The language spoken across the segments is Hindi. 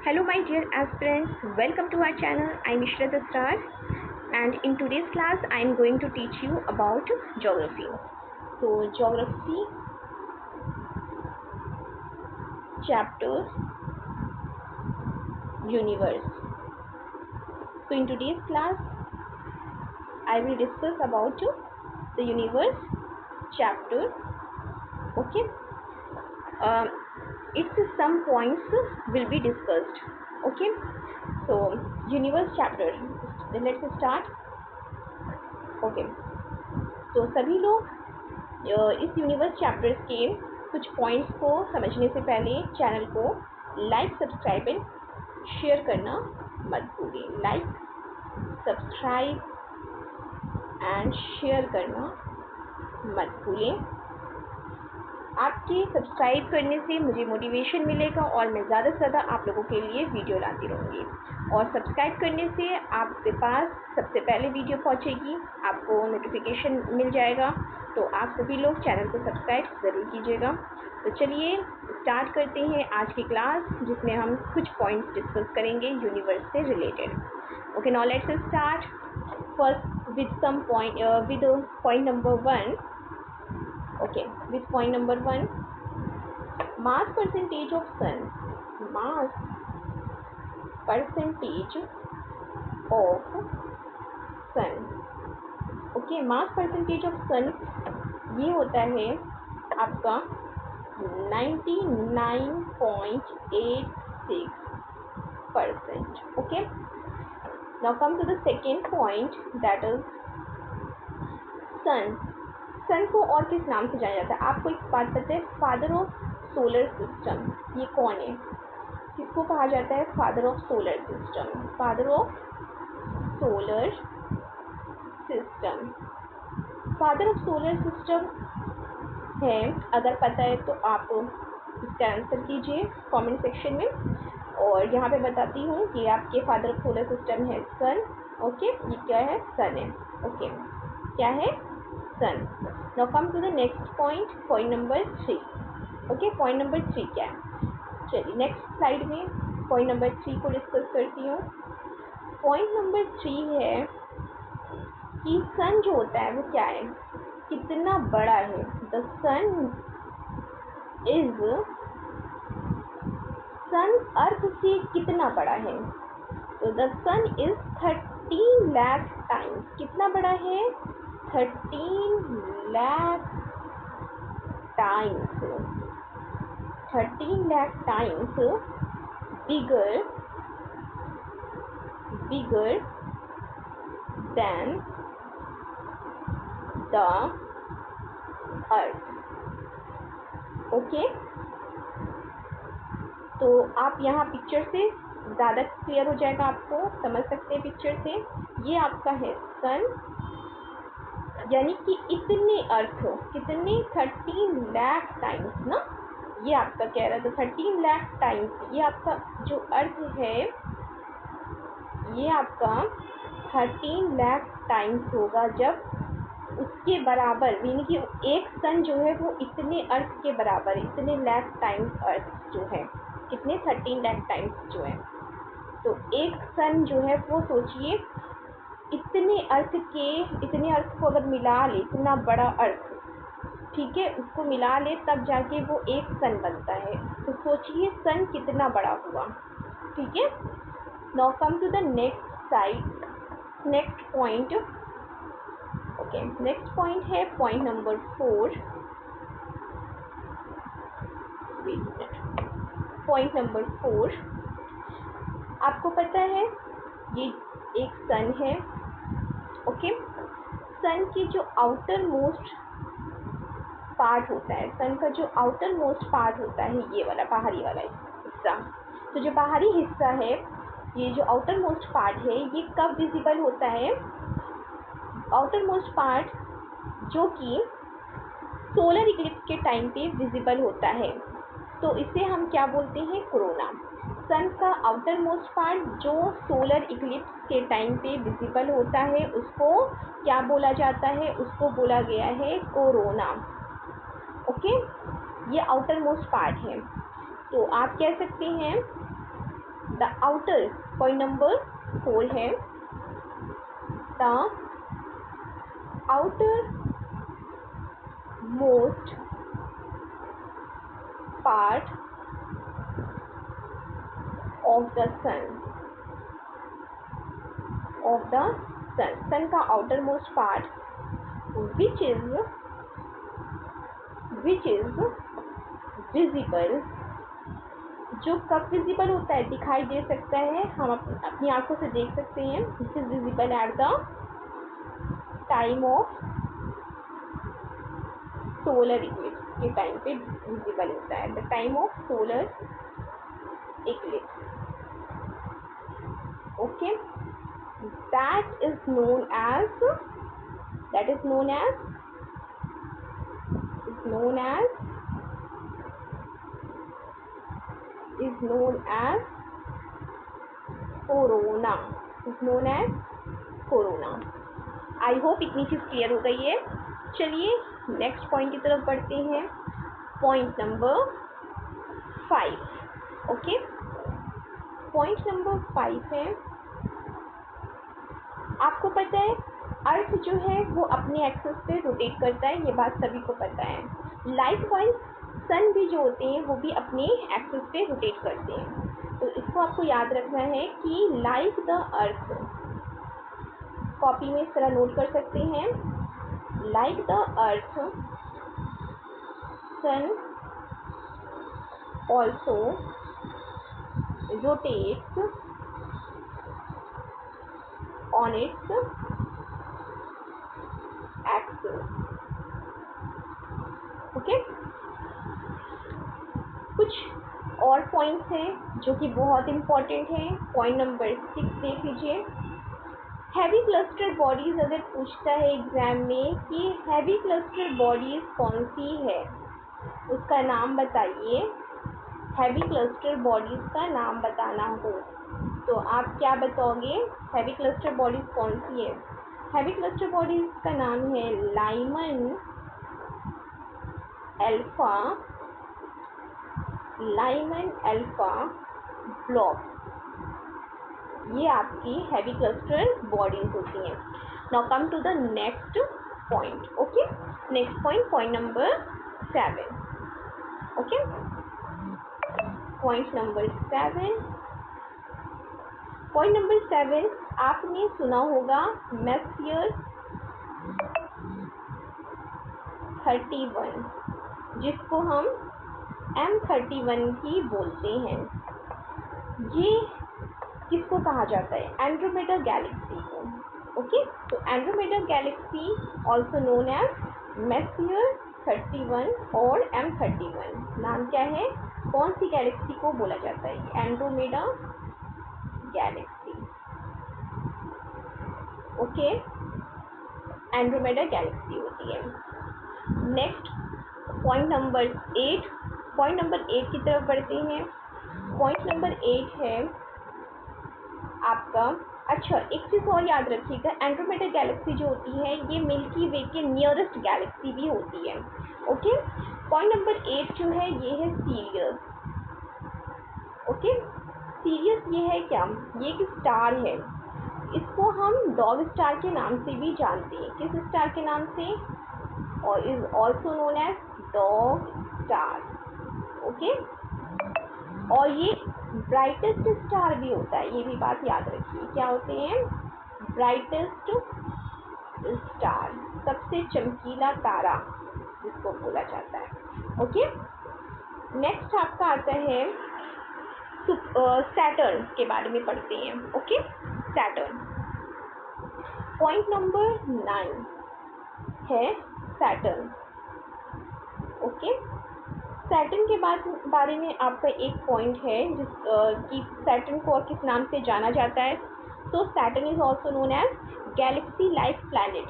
Hello my dear aspirants, welcome to our channel. I am Ishrat Asrar and in today's class I am going to teach you about geography. So geography chapter universe. So in today's class I will discuss about the universe chapter. Okay. Its some points will be discussed. Okay. So universe chapter. Let's start. Okay तो सभी लोग इस यूनिवर्स चैप्टर्स के कुछ पॉइंट्स को समझने से पहले चैनल को लाइक सब्सक्राइब एंड शेयर करना मत भूलिए। लाइक सब्सक्राइब एंड शेयर करना मत भूलिए। आपके सब्सक्राइब करने से मुझे मोटिवेशन मिलेगा और मैं ज़्यादा से ज़्यादा आप लोगों के लिए वीडियो लाती रहूँगी। और सब्सक्राइब करने से आपके पास सबसे पहले वीडियो पहुँचेगी, आपको नोटिफिकेशन मिल जाएगा। तो आप सभी लोग चैनल को सब्सक्राइब ज़रूर कीजिएगा। तो चलिए स्टार्ट करते हैं आज की क्लास, जिसमें हम कुछ पॉइंट्स डिस्कस करेंगे यूनिवर्स से related. Okay, now let's start first with some point with point number 1. Okay, with point number 1, mass percentage of sun. Mass percentage of sun. Okay, mass percentage of sun ये होता है आपका 99.86%. Okay, now come to the second point, that is sun. सन को और किस नाम से जाना जाता है? आपको एक बात पता है, फादर ऑफ सोलर सिस्टम ये कौन है? किसको कहा जाता है father of solar system? Father of solar system, father of solar system है। अगर पता है तो आप इसका आंसर कीजिए कमेंट सेक्शन में। और यहाँ पे बताती हूँ कि आपके फादर ऑफ सोलर सिस्टम है सन। ओके, ये क्या है? सन है। ओके, क्या है? सन. Now come to the next point, point number 3. Okay, point number 3 क्या है? चलिए नेक्स्ट स्लाइड में point number 3 को डिस्कस करती हूँ। point number 3 है कि सन जो होता है वो क्या है, कितना बड़ा है। The sun is, सन अर्थ से कितना बड़ा है? तो the sun is 13 lakh times, कितना बड़ा है? 13 lakh times, 13 lakh times bigger than the earth. Okay, तो आप यहाँ पिक्चर से ज़्यादा क्लियर हो जाएगा, आपको समझ सकते हैं पिक्चर से। ये आपका है सन, यानी कि इतने अर्थ, कितने 13 लाख टाइम्स ना, ये आपका कह रहा था 13 लाख टाइम्स। ये आपका जो अर्थ है ये आपका 13 लाख टाइम्स होगा, जब उसके बराबर, यानी कि एक सन जो है वो इतने अर्थ के बराबर, इतने लाख टाइम्स अर्थ जो है, कितने 13 लाख टाइम्स जो है। तो एक सन जो है वो सोचिए इतने अर्थ को अगर मिला ले, इतना बड़ा अर्थ, ठीक है, उसको मिला ले तब जाके वो एक सन बनता है। तो सोचिए सन कितना बड़ा हुआ। ठीक है, now come to the next side, next point. Okay, next point है पॉइंट नंबर 4। पॉइंट नंबर 4, आपको पता है ये एक सन है। ओके, सन की जो आउटर मोस्ट पार्ट होता है, सन का जो आउटर मोस्ट पार्ट होता है, ये वाला बाहरी वाला हिस्सा, तो जो बाहरी हिस्सा है, ये जो आउटर मोस्ट पार्ट है, ये कब विजिबल होता है? आउटर मोस्ट पार्ट जो कि सोलर इक्लिप्स के टाइम पे विजिबल होता है, तो इसे हम क्या बोलते हैं? कोरोना। सन का आउटर मोस्ट पार्ट जो सोलर इक्लिप्स के टाइम पे विजिबल होता है, उसको क्या बोला जाता है? उसको बोला गया है कोरोना। ओके, ये आउटर मोस्ट पार्ट है। तो आप कह सकते हैं द आउटर, पॉइंट नंबर 4 है the outermost part of the sun, of the sun, sun का outermost part which is visible, जो कब विजिबल होता है, दिखाई दे सकता है, हम अपनी आंखों से देख सकते हैं। This is visible at the time of solar eclipse, के टाइम पे विजिबल होता है, the time of solar eclipse. Okay, that is known as corona. I hope इतनी चीज़ क्लियर हो गई है। चलिए नेक्स्ट पॉइंट की तरफ बढ़ते हैं, point number 5। Okay, point number 5 है, आपको पता है अर्थ जो है वो अपने एक्सिस पे रोटेट करता है, ये बात सभी को पता है। लाइकवाइज सन भी जो होते हैं वो भी अपने एक्सिस पे रोटेट करते हैं। तो इसको आपको याद रखना है कि लाइक द अर्थ, कॉपी में इस तरह नोट कर सकते हैं, like the earth sun also rotates on its axis. Okay, कुछ और पॉइंट्स हैं जो कि बहुत इंपॉर्टेंट हैं। पॉइंट नंबर 6 देख लीजिए, हैवी क्लस्टर बॉडीज, अगर पूछता है एग्जाम में कि हैवी क्लस्टर बॉडीज कौन सी है, उसका नाम बताइए। हैवी क्लस्टर बॉडीज का नाम बताना हो तो आप क्या बताओगे, हैवी क्लस्टर बॉडीज कौन सी है? हैवी क्लस्टर बॉडीज का नाम है लाइमन अल्फा ब्लॉक, ये आपकी हैवी क्लस्टर बॉडीज होती हैं। Now come to the next point. Okay, next point, point number 7। Okay, point number 7, आपने सुना होगा मेसियर 31, जिसको हम M31 भी बोलते हैं। ये किसको कहा जाता है? एंड्रोमेडा गैलेक्सी को। ओके, तो Andromeda galaxy also known as Messier 31 और M31, नाम क्या है? कौन सी गैलेक्सी को बोला जाता है? Andromeda Galaxy. Okay, Andromeda Galaxy होती है। Next point number 8, point number 8 की तरफ बढ़ते हैं। पॉइंट नंबर 8 है आपका, अच्छा एक चीज़ और याद रखिएगा, एंड्रोमेडा गैलेक्सी जो होती है ये मिल्की वे के नियरेस्ट गैलेक्सी भी होती है। ओके, पॉइंट नंबर 8 जो है ये है सीरियस। ओके, सीरियस ये है क्या? ये एक स्टार है, इसको हम डॉग स्टार के नाम से भी जानते हैं। किस स्टार के नाम से? और is also known as dog star. Okay, और ये ब्राइटेस्ट स्टार भी होता है, ये भी बात याद रखिए। क्या होते हैं? ब्राइटेस्ट स्टार, सबसे चमकीला तारा जिसको बोला जाता है। ओके, नेक्स्ट आपका आता है सैटर्न के बारे में पढ़ते हैं। ओके, सैटर्न, पॉइंट नंबर 9 है सैटर्न। ओके, सैटर्न के बारे में आपका एक पॉइंट है जिस कि सैटर्न को और किस नाम से जाना जाता है। तो Saturn is also known as galaxy like planet.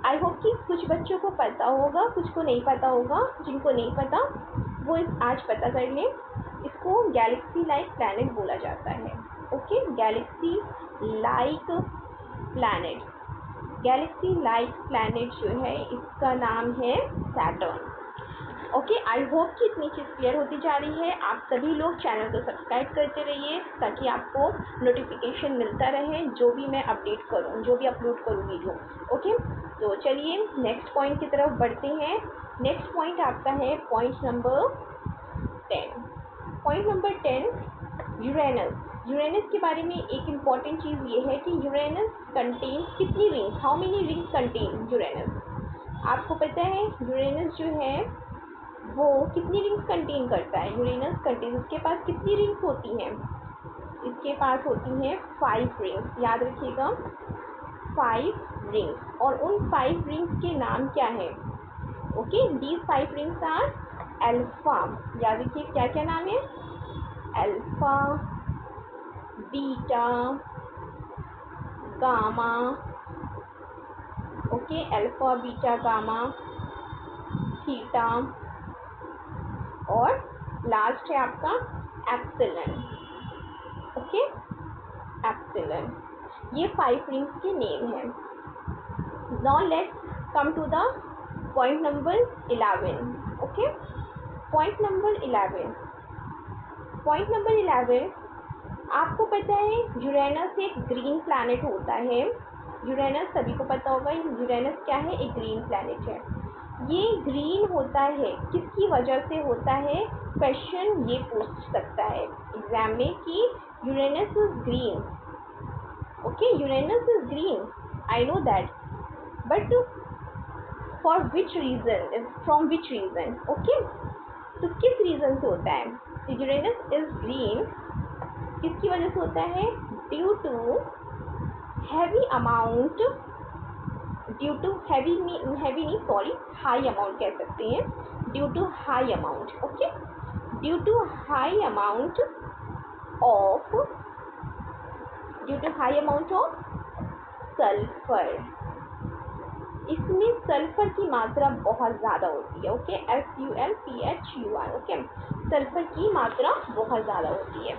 I hope कि कुछ बच्चों को पता होगा, कुछ को नहीं पता होगा। जिनको नहीं पता वो आज पता कर लें, इसको गैलेक्सी लाइक प्लैनेट बोला जाता है। Okay, Galaxy like planet, Galaxy like planet जो है इसका नाम है सैटर्न। ओके, आई होप कि इतनी चीज़ क्लियर होती जा रही है। आप सभी लोग चैनल को सब्सक्राइब करते रहिए ताकि आपको नोटिफिकेशन मिलता रहे जो भी मैं अपडेट करूँ, जो भी अपलोड करूँ वीडियो। ओके, तो चलिए नेक्स्ट पॉइंट की तरफ बढ़ते हैं। नेक्स्ट पॉइंट आपका है point number 10। Point number 10, Uranus. Uranus के बारे में एक इम्पॉर्टेंट चीज़ ये है कि यूरेनस कंटेन्स कितनी rings, how many rings contain Uranus. आपको पता है यूरेनस जो है वो कितनी रिंग्स कंटेन करता है। यूरेनस कंटेन, इसके पास कितनी रिंग्स होती हैं, इसके पास होती हैं 5 रिंग्स। याद रखिएगा 5 रिंग्स, और उन 5 रिंग्स के नाम क्या है। Okay, these 5 rings are alpha. याद रखिए क्या क्या नाम है, alpha, beta, gamma. Okay, alpha, beta, gamma, theta, और लास्ट है आपका एप्सिलन। Okay, epsilon. ये 5 रिंग्स के नेम हैं। Now let's come to the point number 11। Okay, point number 11। Point number 11, आपको पता है यूरेनस एक ग्रीन प्लैनेट होता है। यूरेनस सभी को पता होगा, यूरेनस क्या है, एक ग्रीन प्लैनेट है। ये ग्रीन होता है, किसकी वजह से होता है, क्वेश्चन ये पूछ सकता है एग्जाम में कि Uranus is green. Okay, Uranus is green, I know that, but for which reason, from which reason. Okay, तो किस रीज़न से होता है यूरेनस इज ग्रीन, किसकी वजह से होता है, due to heavy amount, due to heavy नहीं सॉरी, हाई अमाउंट कह सकते हैं, due to high amount. Okay, due to high amount of, due to high amount of sulphur. इसमें सल्फर की मात्रा बहुत ज़्यादा होती है। Okay, SULPHUR। ओके, सल्फर की मात्रा बहुत ज़्यादा होती है।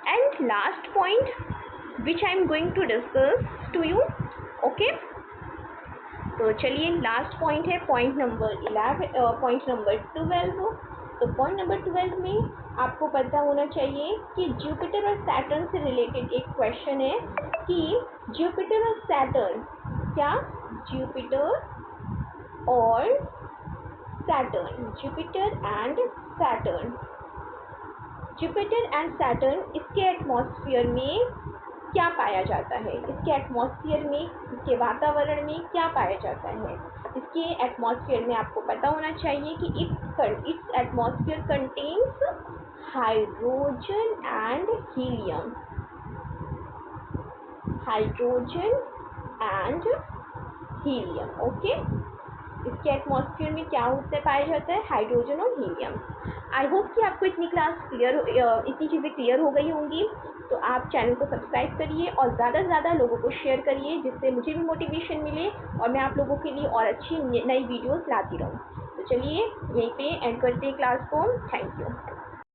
And last point which I am going to discuss to you. Okay, तो चलिए लास्ट पॉइंट है पॉइंट नंबर 12। तो पॉइंट नंबर 12 में आपको पता होना चाहिए कि जुपिटर और सैटर्न से रिलेटेड एक क्वेश्चन है कि जुपिटर और सैटर्न, क्या, जुपिटर और Saturn, Jupiter and Saturn, Jupiter and Saturn, इसके एटमॉस्फेयर में क्या पाया जाता है, इसके एटमॉस्फेयर में, इसके वातावरण में क्या पाया जाता है। इसके एटमॉस्फेयर में आपको पता होना चाहिए कि it's atmosphere contains hydrogen and helium, hydrogen and helium. Okay, इसके एटमॉस्फेयर में क्या होता है, पाया जाता है, हाइड्रोजन और हीलियम। आई होप कि आपको इतनी इतनी चीज़ें क्लियर हो गई होंगी। तो आप चैनल को सब्सक्राइब करिए और ज़्यादा से ज़्यादा लोगों को शेयर करिए, जिससे मुझे भी मोटिवेशन मिले और मैं आप लोगों के लिए और अच्छी नई वीडियोस लाती रहूँ। तो चलिए यहीं पे एंड करते हैं क्लास को। Thank you.